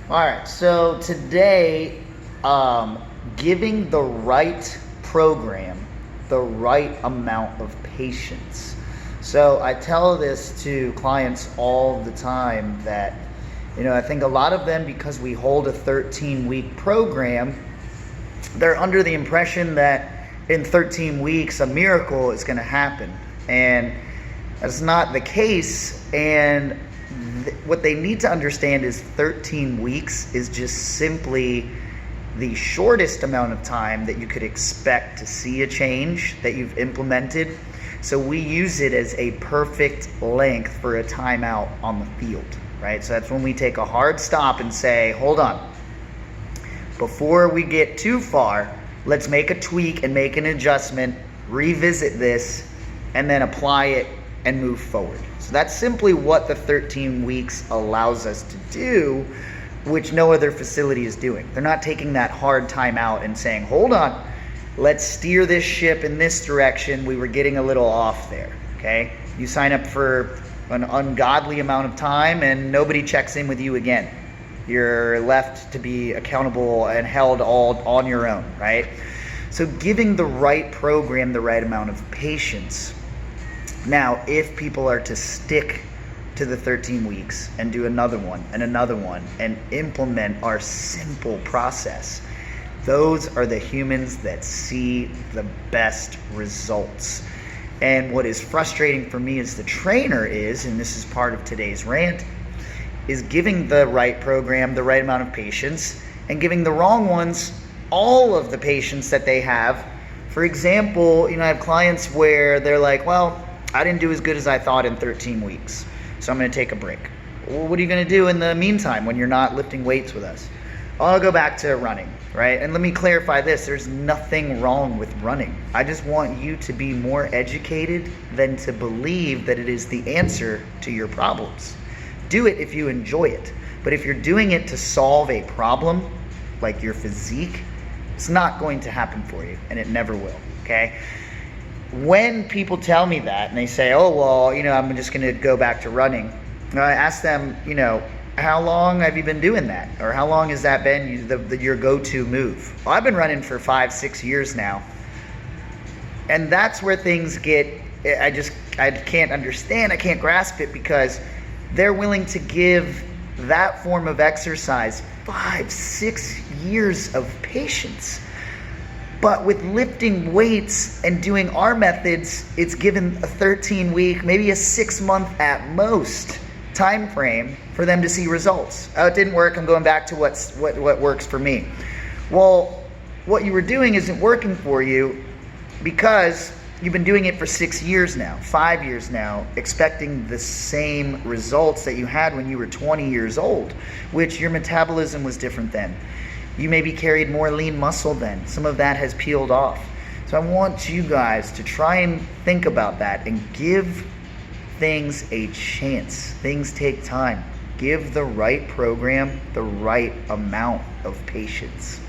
All right, so today, giving the right program, the right amount of patience. So I tell this to clients all the time that, I think a lot of them, because we hold a 13-week program, they're under the impression that in 13 weeks a miracle is going to happen. And that's not the case. And what they need to understand is 13 weeks is just simply the shortest amount of time that you could expect to see a change that you've implemented. So we use it as a perfect length for a timeout on the field, right? So that's when we take a hard stop and say, hold on, before we get too far, let's make a tweak and make an adjustment, revisit this, and then apply it and move forward. So that's simply what the 13 weeks allows us to do, which no other facility is doing. They're not taking that hard time out and saying, hold on, let's steer this ship in this direction. We were getting a little off there, okay? You sign up for an ungodly amount of time and nobody checks in with you again. You're left to be accountable and held all on your own, right? So giving the right program, the right amount of patience. Now, if people are to stick to the 13 weeks and do another one and implement our simple process, those are the humans that see the best results. And what is frustrating for me as the trainer is, and this is part of today's rant, is giving the right program, the right amount of patience, and giving the wrong ones all of the patience that they have. For example, I have clients where they're like, well, I didn't do as good as I thought in 13 weeks, so I'm going to take a break. Well, what are you going to do in the meantime when you're not lifting weights with us? I'll go back to running, right? And let me clarify this. There's nothing wrong with running. I just want you to be more educated than to believe that it is the answer to your problems. Do it if you enjoy it. But if you're doing it to solve a problem, like your physique, it's not going to happen for you, and it never will, okay? When people tell me that and they say, oh, well, I'm just going to go back to running, I ask them, how long have you been doing that? Or how long has that been your go-to move? Well, I've been running for 5-6 years now. And that's where things get, I can't understand, I can't grasp it, because they're willing to give that form of exercise 5-6 years of patience. But with lifting weights and doing our methods, it's given a 13-week, maybe a 6-month at most time frame for them to see results. Oh, it didn't work. I'm going back to what works for me. Well, what you were doing isn't working for you because you've been doing it for 6 years now, 5 years now, expecting the same results that you had when you were 20 years old, which your metabolism was different then. You maybe carried more lean muscle then. Some of that has peeled off. So I want you guys to try and think about that and give things a chance. Things take time. Give the right program the right amount of patience.